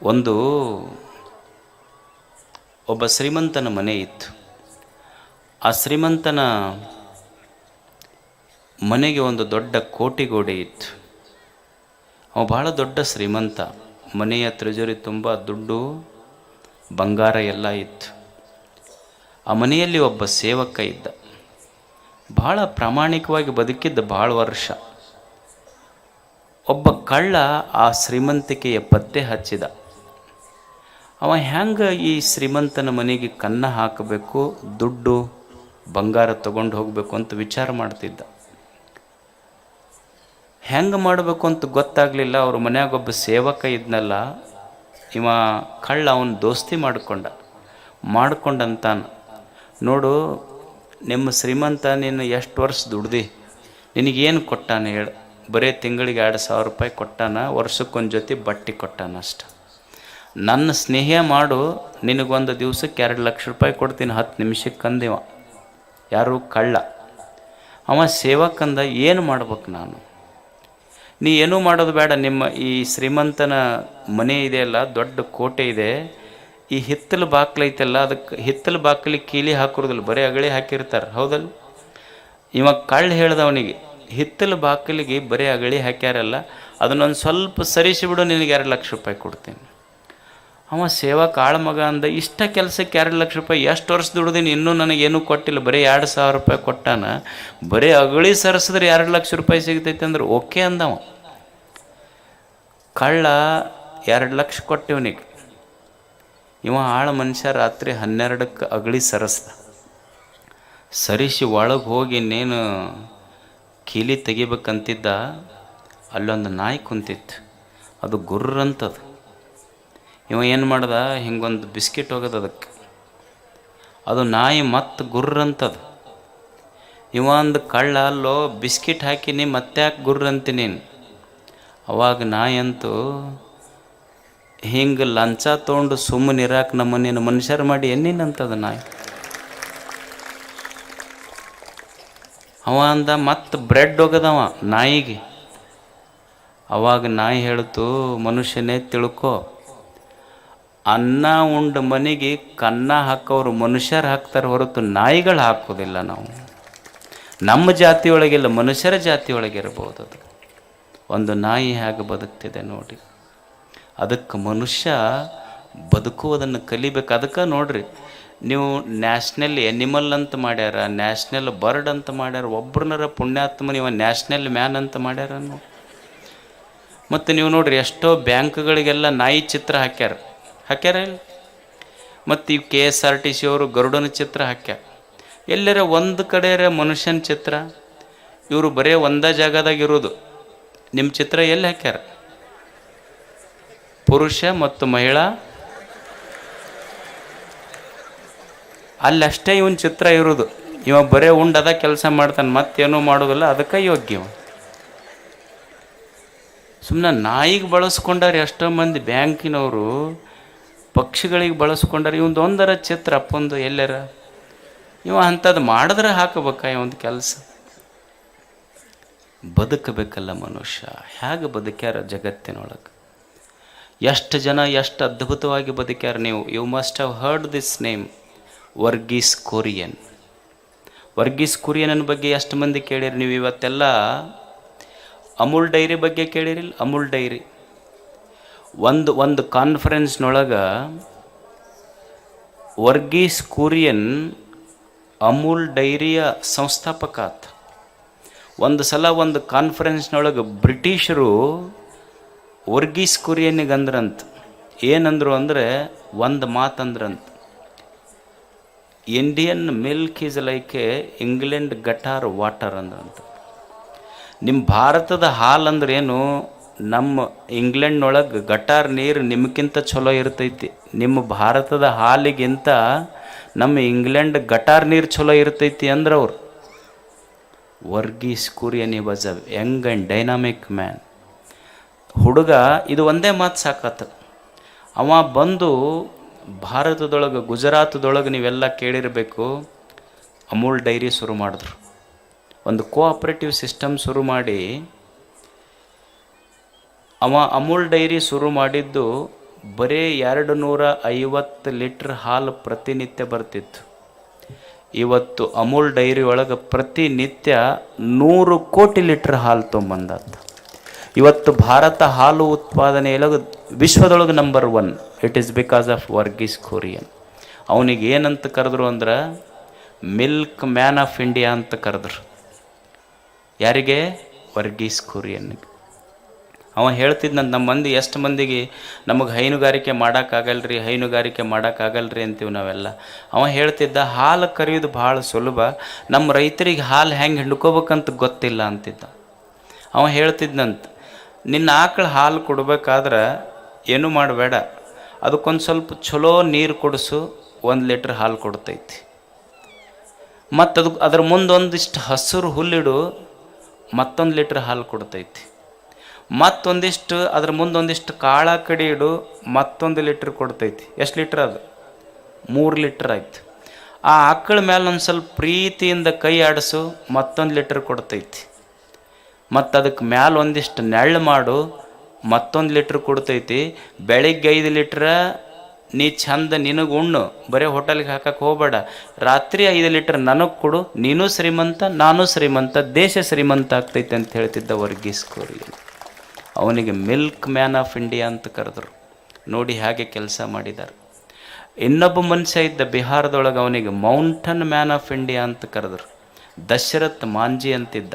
ಒಂದು ಒಬ್ಬ ಶ್ರೀಮಂತನ ಮನೆ ಇತ್ತು. ಆ ಶ್ರೀಮಂತನ ಮನೆಗೆ ಒಂದು ದೊಡ್ಡ ಕೋಟೆಗೋಡೆ ಇತ್ತು. ಅವ ಭಾಳ ದೊಡ್ಡ ಶ್ರೀಮಂತ. ಮನೆಯ ಟ್ರೆಜರಿ ತುಂಬ ದುಡ್ಡು ಬಂಗಾರ ಎಲ್ಲ ಇತ್ತು. ಆ ಮನೆಯಲ್ಲಿ ಒಬ್ಬ ಸೇವಕ ಇದ್ದ. ಭಾಳ ಪ್ರಾಮಾಣಿಕವಾಗಿ ಬದುಕಿದ್ದ ಭಾಳ ವರ್ಷ. ಒಬ್ಬ ಕಳ್ಳ ಆ ಶ್ರೀಮಂತಿಕೆಯ ಪತ್ತೆ ಹಚ್ಚಿದ. ಅವ ಹೆಂಗೆ ಈ ಶ್ರೀಮಂತನ ಮನೆಗೆ ಕನ್ನ ಹಾಕಬೇಕು, ದುಡ್ಡು ಬಂಗಾರ ತಗೊಂಡು ಹೋಗಬೇಕು ಅಂತ ವಿಚಾರ ಮಾಡ್ತಿದ್ದ. ಹೆಂಗೆ ಮಾಡಬೇಕು ಅಂತ ಗೊತ್ತಾಗಲಿಲ್ಲ. ಅವ್ರ ಮನ್ಯಾಗ ಒಬ್ಬ ಸೇವಕ ಇದ್ನಲ್ಲ, ಇವ ಕಳ್ಳ ಅವನ ದೋಸ್ತಿ ಮಾಡ್ಕೊಂಡಂತಾನ, ನೋಡು ನಿಮ್ಮ ಶ್ರೀಮಂತ ನೀನು ಎಷ್ಟು ವರ್ಷ ದುಡ್ದು ನಿನಗೇನು ಕೊಟ್ಟಾನ ಹೇಳು. ಬರೀ ತಿಂಗಳಿಗೆ 2,000 ರೂಪಾಯಿ ಕೊಟ್ಟಾನ, ವರ್ಷಕ್ಕೊಂದು ಜೊತೆ ಬಟ್ಟೆ ಕೊಟ್ಟಾನ ಅಷ್ಟ. ನನ್ನ ಸ್ನೇಹ ಮಾಡು, ನಿನಗೊಂದು ದಿವ್ಸಕ್ಕೆ 2 ಲಕ್ಷ ರೂಪಾಯಿ ಕೊಡ್ತೀನಿ 10 ನಿಮಿಷಕ್ಕೆ ಅಂದಿವ. ಯಾರು? ಕಳ್ಳ. ಅವ ಸೇವಕಂದ, ಏನು ಮಾಡ್ಬೇಕು ನಾನು? ನೀ ಏನೂ ಮಾಡೋದು ಬೇಡ. ನಿಮ್ಮ ಈ ಶ್ರೀಮಂತನ ಮನೆ ಇದೆಯಲ್ಲ, ದೊಡ್ಡ ಕೋಟೆ ಇದೆ, ಈ ಹಿತ್ತಲು ಬಾಕ್ಲೈತಲ್ಲ, ಅದಕ್ಕೆ ಹಿತ್ತಲು ಬಾಕ್ಲಿಗೆ ಕೀಲಿ ಹಾಕಿರೋದಿಲ್ಲ, ಬರೀ ಅಗಳಿ ಹಾಕಿರ್ತಾರೆ, ಹೌದಲ್ಲ? ಇವಾಗ ಕಳ್ಳ ಹೇಳ್ದವನಿಗೆ, ಹಿತ್ತಲು ಬಾಗಿಲಿಗೆ ಬರೀ ಅಗಳಿ ಹಾಕ್ಯಾರಲ್ಲ, ಅದನ್ನೊಂದು ಸ್ವಲ್ಪ ಸರಿಸಿಬಿಡು, ನಿನಗೆ 2 ಲಕ್ಷ ರೂಪಾಯಿ ಕೊಡ್ತೀನಿ. ಅವ ಸೇವಕ ಆಳ ಮಗ ಅಂದ, ಇಷ್ಟ ಕೆಲಸಕ್ಕೆ 2 ಲಕ್ಷ ರೂಪಾಯಿ, ಎಷ್ಟು ವರ್ಷ ದುಡ್ದೀನಿ, ಇನ್ನೂ ನನಗೇನೂ ಕೊಟ್ಟಿಲ್ಲ, ಬರೀ 2,000 ರೂಪಾಯಿ ಕೊಟ್ಟಾನ, ಬರೀ ಅಗಳಿ ಸರಿಸಿದ್ರೆ 2 ಲಕ್ಷ ರೂಪಾಯಿ ಸಿಗ್ತೈತೆ ಅಂದ್ರೆ ಓಕೆ ಅಂದವ. ಕಳ್ಳ 2 ಲಕ್ಷ ಕೊಟ್ಟಿವನಿಗೆ. ಇವ ಆಳ ಮನುಷ್ಯ ರಾತ್ರಿ 12ಕ್ಕೆ ಅಗಳಿ ಸರಿಸಿ ಒಳಗೆ ಹೋಗಿ ಇನ್ನೇನು ಕೀಲಿ ತೆಗಿಬೇಕಂತಿದ್ದ. ಅಲ್ಲೊಂದು ನಾಯಿ ಕುಂತಿತ್ತು, ಅದು ಗುರ್ರಂತದು. ಇವ ಏನು ಮಾಡ್ದ, ಹಿಂಗೊಂದು ಬಿಸ್ಕಿಟ್ ಹೋಗೋದು ಅದಕ್ಕೆ, ಅದು ನಾಯಿ ಮತ್ತೆ ಗುರ್ರಂತದು. ಇವ ಒಂದು ಕಳ್ಳ, ಅಲ್ಲೋ ಬಿಸ್ಕಿಟ್ ಹಾಕಿನಿ ಮತ್ತೆ ಯಾಕೆ ಗುರ್ರಂತಿ ನೀನು? ಅವಾಗ ನಾಯಿ ಅಂತೂ, ಹಿಂಗೆ ಲಂಚ ತೊಗೊಂಡು ಸುಮ್ಮನೆ ಇರಾಕ ನಮ್ಮನೇನು ಮನುಷ್ಯರು ಮಾಡಿ ಎನ್ನೇನಂತದ ನಾಯಿ. ಅವ ಅಂದ, ಮತ್ತೆ ಬ್ರೆಡ್ ಹೋಗದವ ನಾಯಿಗೆ. ಅವಾಗ ನಾಯಿ ಹೇಳ್ತು, ಮನುಷ್ಯನೇ ತಿಳ್ಕೊ, ಅನ್ನ ಉಂಡ ಮನೆಗೆ ಕನ್ನ ಹಾಕೋರು ಮನುಷ್ಯರು ಹಾಕ್ತಾರೆ ಹೊರತು ನಾಯಿಗಳು ಹಾಕೋದಿಲ್ಲ. ನಾವು ನಮ್ಮ ಜಾತಿಯೊಳಗಿಲ್ಲ, ಮನುಷ್ಯರ ಜಾತಿಯೊಳಗಿರ್ಬೋದು. ಅದು ಒಂದು ನಾಯಿ ಹೇಗೆ ಬದುಕ್ತಿದೆ ನೋಡಿ. ಅದಕ್ಕೆ ಮನುಷ್ಯ ಬದುಕುವುದನ್ನು ಕಲಿಬೇಕು. ಅದಕ್ಕೆ ನೋಡ್ರಿ, ನೀವು ನ್ಯಾಷನಲ್ ಎನಿಮಲ್ ಅಂತ ಮಾಡ್ಯಾರ, ನ್ಯಾಷನಲ್ ಬರ್ಡ್ ಅಂತ ಮಾಡ್ಯಾರ, ಒಬ್ಬರನ್ನರ ಪುಣ್ಯಾತ್ಮ ನೀವು ನ್ಯಾಷನಲ್ ಮ್ಯಾನ್ ಅಂತ ಮಾಡ್ಯಾರ. ಮತ್ತು ನೀವು ನೋಡ್ರಿ, ಎಷ್ಟೋ ಬ್ಯಾಂಕ್ಗಳಿಗೆಲ್ಲ ನಾಯಿ ಚಿತ್ರ ಹಾಕ್ಯಾರ ಇಲ್ಲ. ಮತ್ತು ಈ KSRTC ಅವರು ಗರುಡನ ಚಿತ್ರ ಹಾಕ್ಯಾರ. ಎಲ್ಲರ ಒಂದು ಕಡೆ ಮನುಷ್ಯನ ಚಿತ್ರ, ಇವರು ಬರೀ ಒಂದೇ ಜಾಗದಾಗ ಇರೋದು. ನಿಮ್ಮ ಚಿತ್ರ ಎಲ್ಲಿ ಹಾಕ್ಯಾರ? ಪುರುಷ ಮತ್ತು ಮಹಿಳಾ, ಅಲ್ಲಷ್ಟೇ ಇವನ್ ಚಿತ್ರ ಇರೋದು. ಇವ ಬರೇ ಉಂಡದ ಕೆಲಸ ಮಾಡ್ತಾನೆ, ಮತ್ತೇನೂ ಮಾಡೋದಿಲ್ಲ. ಅದಕ್ಕೆ ಯೋಗ್ಯ. ಸುಮ್ಮನೆ ನಾಯಿಗೆ ಬಳಸ್ಕೊಂಡಾರೆ ಎಷ್ಟೋ ಮಂದಿ ಬ್ಯಾಂಕಿನವರು, ಪಕ್ಷಿಗಳಿಗೆ ಬಳಸ್ಕೊಂಡಾರೆ. ಇವಂದು ಒಂದರ ಚಿತ್ರ ಅಪ್ಪಂದು ಎಲ್ಲರ. ಇವ ಅಂಥದ್ದು ಮಾಡಿದ್ರೆ ಹಾಕಬೇಕ ಇವಂದು ಕೆಲಸ. ಬದುಕಬೇಕಲ್ಲ ಮನುಷ್ಯ. ಹೇಗೆ ಬದುಕ್ಯಾರ ಜಗತ್ತಿನೊಳಗೆ? ಎಷ್ಟು ಜನ ಎಷ್ಟು ಅದ್ಭುತವಾಗಿ ಬದುಕ್ಯಾರ. You must have heard this name, Verghese Kurien. Verghese Kurien ಬಗ್ಗೆ ಎಷ್ಟು ಮಂದಿ ಕೇಳಿರಿ ನೀವು? ಇವತ್ತೆಲ್ಲ ಅಮೂಲ್ ಡೈರಿ ಬಗ್ಗೆ ಕೇಳಿರಿಲ್ಲ? ಅಮೂಲ್ ಡೈರಿ ಒಂದು ಕಾನ್ಫರೆನ್ಸ್ನೊಳಗೆ ವರ್ಗೀಸ್ ಕುರಿಯನ್ ಅಮೂಲ್ ಡೈರಿಯ ಸಂಸ್ಥಾಪಕ ಆತ. ಒಂದು ಸಲ ಒಂದು ಕಾನ್ಫರೆನ್ಸ್ನೊಳಗೆ ಬ್ರಿಟಿಷರು ವರ್ಗೀಸ್ ಕುರಿಯನ್ನಿಗೆ ಅಂದ್ರಂತ. ಏನಂದ್ರು ಅಂದರೆ, ಒಂದು ಮಾತಂದ್ರಂತ, Indian milk is like a England gutter water ಅಂದ್ರಂತ. ನಿಮ್ಮ ಭಾರತದ ಹಾಲು ಅಂದ್ರೆ ಏನು? ನಮ್ಮ ಇಂಗ್ಲೆಂಡ್ನೊಳಗೆ ಗಟಾರ್ ನೀರು ನಿಮಗಿಂತ ಚಲೋ ಇರ್ತೈತಿ. ನಿಮ್ಮ ಭಾರತದ ಹಾಲಿಗಿಂತ ನಮ್ಮ ಇಂಗ್ಲೆಂಡ್ ಗಟಾರ್ ನೀರು ಚಲೋ ಇರ್ತೈತಿ ಅಂದ್ರೆ ಅವ್ರು. Varghese Kurien was a young and dynamic man. ಹುಡುಗ ಇದು ಒಂದೇ ಮಾತು ಸಾಕತ್ತ. ಅವ ಬಂದು ಭಾರತದೊಳಗೆ, ಗುಜರಾತದೊಳಗೆ ನೀವೆಲ್ಲ ಕೇಳಿರಬೇಕು, ಅಮೂಲ್ ಡೈರಿ ಶುರು ಮಾಡಿದ್ರು. ಒಂದು ಕೋಆಪ್ರೇಟಿವ್ ಸಿಸ್ಟಮ್ ಶುರು ಮಾಡಿ, ಅವ ಅಮೂಲ್ ಡೈರಿ ಶುರು ಮಾಡಿದ್ದು ಬರೀ 250 ಲೀಟ್ರ್ ಹಾಲು ಪ್ರತಿನಿತ್ಯ ಬರ್ತಿತ್ತು. ಇವತ್ತು ಅಮೂಲ್ ಡೈರಿ ಒಳಗೆ ಪ್ರತಿನಿತ್ಯ 100 ಕೋಟಿ ಲೀಟ್ರ್ ಹಾಲು ತೊಗೊಂಬಂದಾತ. ಇವತ್ತು ಭಾರತ ಹಾಲು ಉತ್ಪಾದನೆಯೊಳಗೆ ವಿಶ್ವದೊಳಗೆ number 1. It is because of Verghese Kurien. ಅವನಿಗೆ ಏನಂತ ಕರೆದ್ರು ಅಂದ್ರೆ ಮಿಲ್ಕ್ ಮ್ಯಾನ್ ಆಫ್ ಇಂಡಿಯಾ ಅಂತ ಕರೆದ್ರು. ಯಾರಿಗೆ? ವರ್ಗೀಸ್ ಕುರಿಯನ್ನಿಗೆ. ಅವ ಹೇಳ್ತಿದ್ನಂತ, ನಮ್ಮ ಮಂದಿ ಎಷ್ಟು ಮಂದಿಗೆ ನಮಗೆ ಹೈನುಗಾರಿಕೆ ಮಾಡೋಕ್ಕಾಗಲ್ರಿ, ಹೈನುಗಾರಿಕೆ ಮಾಡೋಕ್ಕಾಗಲ್ರಿ ಅಂತೀವಿ ನಾವೆಲ್ಲ. ಅವ ಹೇಳ್ತಿದ್ದ, ಹಾಲು ಕರೆಯೋದು ಭಾಳ ಸುಲಭ, ನಮ್ಮ ರೈತರಿಗೆ ಹಾಲು ಹೆಂಗೆ ಹಿಡ್ಕೋಬೇಕಂತ ಗೊತ್ತಿಲ್ಲ ಅಂತಿದ್ದ. ಅವ ಹೇಳ್ತಿದ್ನಂತ, ನಿನ್ನ ಆಕಳು ಹಾಲು ಕೊಡ್ಬೇಕಾದ್ರೆ ಏನೂ ಮಾಡಬೇಡ, ಅದಕ್ಕೊಂದು ಸ್ವಲ್ಪ ಚಲೋ ನೀರು ಕೊಡಿಸು, 1 ಲೀಟ್ರ್ ಹಾಲು ಕೊಡ್ತೈತಿ. ಮತ್ತು ಅದ್ರ ಮುಂದೆ ಒಂದಿಷ್ಟು ಹಸಿರು ಹುಲ್ಲಿಡು, ಮತ್ತೊಂದು ಲೀಟ್ರ್ ಹಾಲು ಕೊಡ್ತೈತಿ. ಮತ್ತೊಂದಿಷ್ಟು ಅದ್ರ ಮುಂದೆ ಒಂದಿಷ್ಟು ಕಾಳ ಕಡಿ ಇಡು, ಮತ್ತೊಂದು ಲೀಟ್ರ್ ಕೊಡ್ತೈತಿ. ಎಷ್ಟು ಲೀಟ್ರ್ ಅದು? 3 ಲೀಟ್ರ್ ಆಯ್ತು. ಆ ಆಕಳ ಮೇಲೆ ಒಂದು ಸ್ವಲ್ಪ ಪ್ರೀತಿಯಿಂದ ಕೈ ಆಡಿಸು, ಮತ್ತೊಂದು ಲೀಟ್ರ್ ಕೊಡ್ತೈತಿ. ಮತ್ತು ಅದಕ್ಕೆ ಮ್ಯಾಲೆ ಒಂದಿಷ್ಟು ನೆಳ್ಳು ಮಾಡು, ಮತ್ತೊಂದು ಲೀಟ್ರ್ ಕೊಡ್ತೈತಿ. ಬೆಳಿಗ್ಗೆ 5 ಲೀಟ್ರ ನೀ ಚಂದ ನಿನಗೆ ಉಣ್ಣು, ಬರೀ ಹೋಟೆಲ್ಗೆ ಹಾಕಕ್ಕೆ ಹೋಗಬೇಡ. ರಾತ್ರಿ 5 ಲೀಟ್ರ್ ನನಗೆ ಕೊಡು, ನೀನು ಶ್ರೀಮಂತ, ನಾನು ಶ್ರೀಮಂತ, ದೇಶ ಶ್ರೀಮಂತ ಆಗ್ತೈತೆ ಅಂತ ಹೇಳ್ತಿದ್ದ ವರ್ಗೀಸ್ ಕುರಿಯನ್. ಅವನಿಗೆ ಮಿಲ್ಕ್ ಮ್ಯಾನ್ ಆಫ್ ಇಂಡಿಯಾ ಅಂತ ಕರೆದ್ರು. ನೋಡಿ ಹಾಗೆ ಕೆಲಸ ಮಾಡಿದ್ದಾರೆ. ಇನ್ನೊಬ್ಬ ಮನುಷ್ಯ ಇದ್ದ ಬಿಹಾರದೊಳಗೆ, ಅವನಿಗೆ ಮೌಂಟನ್ ಮ್ಯಾನ್ ಆಫ್ ಇಂಡಿಯಾ ಅಂತ ಕರೆದ್ರು. ದಶರಥ್ ಮಾಂಜಿ ಅಂತಿದ್ದ.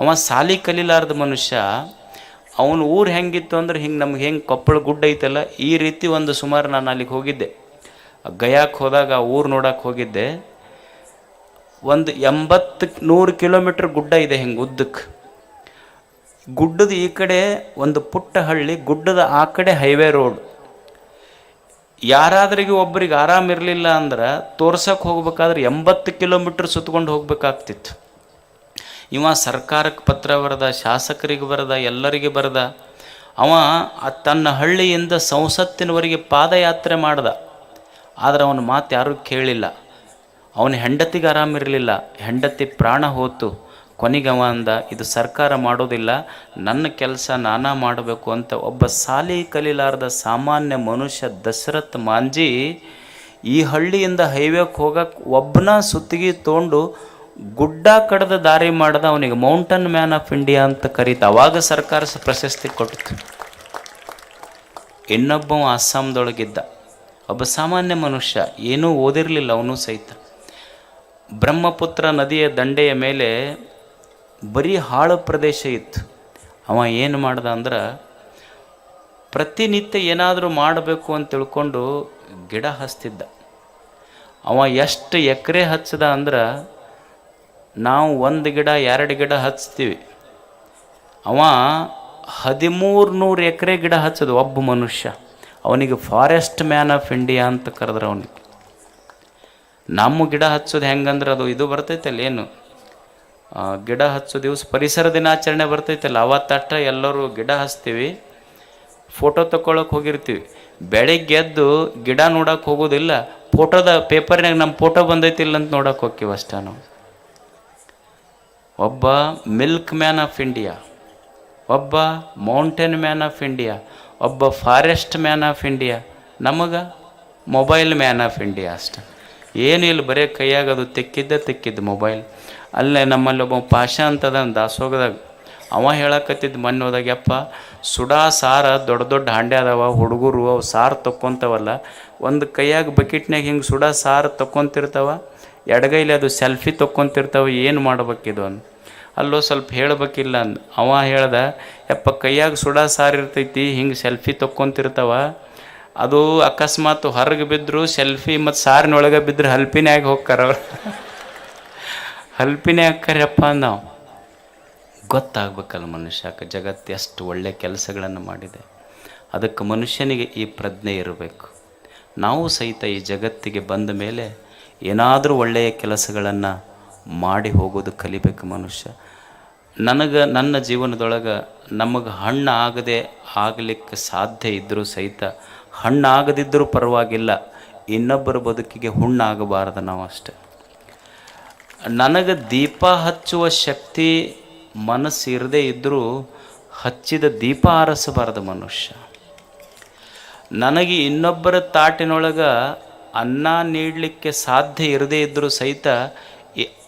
ಅವ ಸಾಲಿ ಕಲಿಲಾರ್ದ ಮನುಷ್ಯ. ಅವನ ಊರು ಹೆಂಗಿತ್ತು ಅಂದ್ರೆ ಹಿಂಗೆ ನಮ್ಗೆ ಹೆಂಗೆ ಕೊಪ್ಪಳ ಗುಡ್ಡ ಐತಲ್ಲ, ಈ ರೀತಿ ಒಂದು ಸುಮಾರು ನಾನು ಅಲ್ಲಿಗೆ ಹೋಗಿದ್ದೆ. ಗಯಾಕ್ಕೆ ಹೋದಾಗ ಊರು ನೋಡಕ್ಕೆ ಹೋಗಿದ್ದೆ. ಒಂದು 80-100 ಕಿಲೋಮೀಟ್ರ್ ಗುಡ್ಡ ಇದೆ ಹಿಂಗೆ ಉದ್ದಕ್ಕೆ. ಗುಡ್ಡದ ಈ ಕಡೆ ಒಂದು ಪುಟ್ಟ ಹಳ್ಳಿ, ಗುಡ್ಡದ ಆ ಕಡೆ ಹೈವೇ ರೋಡ್. ಯಾರಾದ್ರಿಗೆ ಒಬ್ಬರಿಗೆ ಆರಾಮಿರಲಿಲ್ಲ ಅಂದ್ರೆ ತೋರ್ಸಕ್ಕೆ ಹೋಗ್ಬೇಕಾದ್ರೆ 80 ಕಿಲೋಮೀಟ್ರ್ ಸುತ್ಕೊಂಡು ಹೋಗ್ಬೇಕಾಗ್ತಿತ್ತು. ಇವ ಸರ್ಕಾರಕ್ಕೆ ಪತ್ರ ಬರೆದ, ಶಾಸಕರಿಗೆ ಬರೆದ, ಎಲ್ಲರಿಗೆ ಬರೆದ. ಅವ ತನ್ನ ಹಳ್ಳಿಯಿಂದ ಸಂಸತ್ತಿನವರೆಗೆ ಪಾದಯಾತ್ರೆ ಮಾಡ್ದ. ಆದರೆ ಅವನ ಮಾತು ಯಾರೂ ಕೇಳಿಲ್ಲ. ಅವನ ಹೆಂಡತಿಗೆ ಆರಾಮಿರಲಿಲ್ಲ, ಹೆಂಡತಿ ಪ್ರಾಣ ಹೋತು. ಕೊನೆಗೆ ಅವ ಅಂದ, ಇದು ಸರ್ಕಾರ ಮಾಡೋದಿಲ್ಲ, ನನ್ನ ಕೆಲಸ ನಾನಾ ಮಾಡಬೇಕು ಅಂತ ಒಬ್ಬ ಸಾಲಿ ಕಲಿಲಾರ್ದ ಸಾಮಾನ್ಯ ಮನುಷ್ಯ ದಶರಥ್ ಮಾಂಜಿ ಈ ಹಳ್ಳಿಯಿಂದ ಹೈವೇಕ್ಕೆ ಹೋಗಕ್ಕೆ ಒಬ್ಬನ ಸುತ್ತಿಗೆ ತೊಗೊಂಡು ಗುಡ್ಡ ಕಡ್ದ ದಾರಿ ಮಾಡ್ದ. ಅವನಿಗೆ ಮೌಂಟನ್ ಮ್ಯಾನ್ ಆಫ್ ಇಂಡಿಯಾ ಅಂತ ಕರೀತ. ಅವಾಗ ಸರ್ಕಾರ ಪ್ರಶಸ್ತಿ ಕೊಟ್ಟಿತು. ಇನ್ನೊಬ್ಬ ಅಸ್ಸಾಂದೊಳಗಿದ್ದ, ಒಬ್ಬ ಸಾಮಾನ್ಯ ಮನುಷ್ಯ, ಏನೂ ಓದಿರಲಿಲ್ಲ ಅವನು ಸಹಿತ. ಬ್ರಹ್ಮಪುತ್ರ ನದಿಯ ದಂಡೆಯ ಮೇಲೆ ಬರೀ ಹಾಳು ಪ್ರದೇಶ ಇತ್ತು. ಅವ ಏನು ಮಾಡ್ದ ಅಂದ್ರೆ, ಪ್ರತಿನಿತ್ಯ ಏನಾದರೂ ಮಾಡಬೇಕು ಅಂತ ತಿಳ್ಕೊಂಡು ಗಿಡ ಹಚ್ತಿದ್ದ. ಅವ ಎಷ್ಟು ಎಕರೆ ಹಚ್ಚದ ಅಂದ್ರೆ, ನಾವು 1 ಗಿಡ 2 ಗಿಡ ಹಚ್ತೀವಿ, ಅವ 1300 ಎಕರೆ ಗಿಡ ಹಚ್ಚದು ಒಬ್ಬ ಮನುಷ್ಯ. ಅವನಿಗೆ ಫಾರೆಸ್ಟ್ ಮ್ಯಾನ್ ಆಫ್ ಇಂಡಿಯಾ ಅಂತ ಕರೆದ್ರೆ. ಅವನಿಗೆ ನಮ್ಮ ಗಿಡ ಹಚ್ಚೋದು ಹೆಂಗಂದ್ರೆ, ಅದು ಇದು ಬರ್ತೈತಲ್ಲ, ಏನು ಗಿಡ ಹಚ್ಚೋ ದಿವಸ ಪರಿಸರ ದಿನಾಚರಣೆ ಬರ್ತೈತಲ್ಲ, ಅವತ್ತಟ್ಟ ಎಲ್ಲರೂ ಗಿಡ ಹಚ್ತೀವಿ, ಫೋಟೋ ತಗೊಳಕ್ಕೆ ಹೋಗಿರ್ತೀವಿ. ಬೆಳಿಗ್ಗೆ ಎದ್ದು ಗಿಡ ನೋಡಕ್ಕೆ ಹೋಗೋದಿಲ್ಲ, ಫೋಟೋದ ಪೇಪರ್ನಾಗ ನಮ್ಮ ಫೋಟೋ ಬಂದೈತಿಲ್ಲ ಅಂತ ನೋಡಕ್ಕೆ ಹೋಗ್ತೀವಿ ಅಷ್ಟೇ ನಾವು. ಒಬ್ಬ ಮಿಲ್ಕ್ ಮ್ಯಾನ್ ಆಫ್ ಇಂಡಿಯಾ, ಒಬ್ಬ ಮೌಂಟೇನ್ ಮ್ಯಾನ್ ಆಫ್ ಇಂಡಿಯಾ, ಒಬ್ಬ ಫಾರೆಸ್ಟ್ ಮ್ಯಾನ್ ಆಫ್ ಇಂಡಿಯಾ, ನಮಗೆ ಮೊಬೈಲ್ ಮ್ಯಾನ್ ಆಫ್ ಇಂಡಿಯಾ ಅಷ್ಟೆ. ಏನು ಇಲ್ಲ, ಬರೀ ಕೈಯಾಗದು ತೆಕ್ಕಿದ್ದು ಮೊಬೈಲ್. ಅಲ್ಲೇ ನಮ್ಮಲ್ಲಿ ಒಬ್ಬ ಪಾಷಾ ಅಂತದ ದಾಸೋಗದಾಗ, ಅವ ಹೇಳಕತ್ತಿದ್ದು ಮೊನ್ನೆ ಹೋದಾಗ, ಯಪ್ಪ ಸುಡಾ ಸಾರ ದೊಡ್ಡ ದೊಡ್ಡ ಹಾಂಡೆ ಅದಾವ, ಹುಡುಗರು ಅವು ಸಾರು ತೊಕ್ಕೊಂತವಲ್ಲ, ಒಂದು ಕೈಯಾಗ ಬಕೆಟ್ನಾಗ ಹಿಂಗೆ ಸುಡಾ ಸಾರು ತೊಕ್ಕೊಂತಿರ್ತಾವ, ಎಡಗೈಲಿ ಅದು ಸೆಲ್ಫಿ ತೊಕ್ಕೊಂತಿರ್ತಾವೆ, ಏನು ಮಾಡ್ಬೇಕಿದು ಅಂದು. ಅಲ್ಲೋ ಸ್ವಲ್ಪ ಹೇಳಬೇಕಿಲ್ಲ ಅಂದು. ಅವ ಹೇಳ್ದ, ಯಪ್ಪ ಕೈಯಾಗ ಸುಡಾ ಸಾರು ಇರ್ತೈತಿ, ಹಿಂಗೆ ಸೆಲ್ಫಿ ತೊಕ್ಕೊಂತಿರ್ತಾವ, ಅದು ಅಕಸ್ಮಾತ್ ಹೊರಗೆ ಬಿದ್ದರು ಸೆಲ್ಫಿ ಮತ್ತು ಸಾರಿನೊಳಗೆ ಬಿದ್ದರೆ ಹಲ್ಪಿನ್ಯಾಗ ಹೋಗ್ತಾರವ್ರು, ಹಲ್ಪಿನೇ ಹಾಕ್ಕಾರಪ್ಪ ನಾವು. ಗೊತ್ತಾಗಬೇಕಲ್ಲ ಮನುಷ್ಯಕ್ಕೆ ಜಗತ್ತು ಎಷ್ಟು ಒಳ್ಳೆ ಕೆಲಸಗಳನ್ನು ಮಾಡಿದೆ. ಅದಕ್ಕೆ ಮನುಷ್ಯನಿಗೆ ಈ ಪ್ರಜ್ಞೆ ಇರಬೇಕು. ನಾವು ಸಹಿತ ಈ ಜಗತ್ತಿಗೆ ಬಂದ ಮೇಲೆ ಏನಾದರೂ ಒಳ್ಳೆಯ ಕೆಲಸಗಳನ್ನು ಮಾಡಿ ಹೋಗೋದು ಕಲಿಬೇಕು ಮನುಷ್ಯ. ನನ್ನ ಜೀವನದೊಳಗೆ ನಮಗೆ ಹಣ್ಣು ಆಗದೆ ಆಗಲಿಕ್ಕೆ ಸಾಧ್ಯ ಇದ್ದರೂ ಸಹಿತ, ಹಣ್ಣಾಗದಿದ್ದರೂ ಪರವಾಗಿಲ್ಲ, ಇನ್ನೊಬ್ಬರ ಬದುಕಿಗೆ ಹುಣ್ಣಾಗಬಾರದು ನಾವು ಅಷ್ಟೆ. ನನಗೆ ದೀಪ ಹಚ್ಚುವ ಶಕ್ತಿ ಮನಸ್ಸು ಇರದೇ ಇದ್ದರೂ ಹಚ್ಚಿದ ದೀಪ ಆರಿಸಬಾರದು ಮನುಷ್ಯ. ನನಗೆ ಇನ್ನೊಬ್ಬರ ತಾಟಿನೊಳಗೆ ಅನ್ನ ನೀಡಲಿಕ್ಕೆ ಸಾಧ್ಯ ಇರದೇ ಇದ್ದರೂ ಸಹಿತ,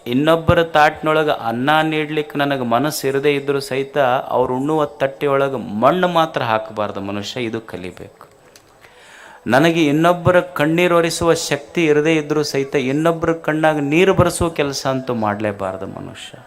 ಇನ್ನೊಬ್ಬರ ತಾಟಿನೊಳಗೆ ಅನ್ನ ನೀಡ್ಲಿಕ್ಕೆ ನನಗೆ ಮನಸ್ಸು ಇರದೇ ಇದ್ದರೂ ಸಹಿತ ಅವ್ರು ಉಣ್ಣುವ ತಟ್ಟೆಯೊಳಗೆ ಮಣ್ಣು ಮಾತ್ರ ಹಾಕಬಾರ್ದು ಮನುಷ್ಯ. ಇದು ಕಲಿಬೇಕು. ನನಗೆ ಇನ್ನೊಬ್ಬರ ಕಣ್ಣೀರು ಒರೆಸುವ ಶಕ್ತಿ ಇರದೇ ಇದ್ದರೂ ಸಹಿತ ಇನ್ನೊಬ್ಬರ ಕಣ್ಣಾಗ ನೀರು ಬರೆಸುವ ಕೆಲಸ ಅಂತೂ ಮಾಡಲೇಬಾರ್ದು ಮನುಷ್ಯ.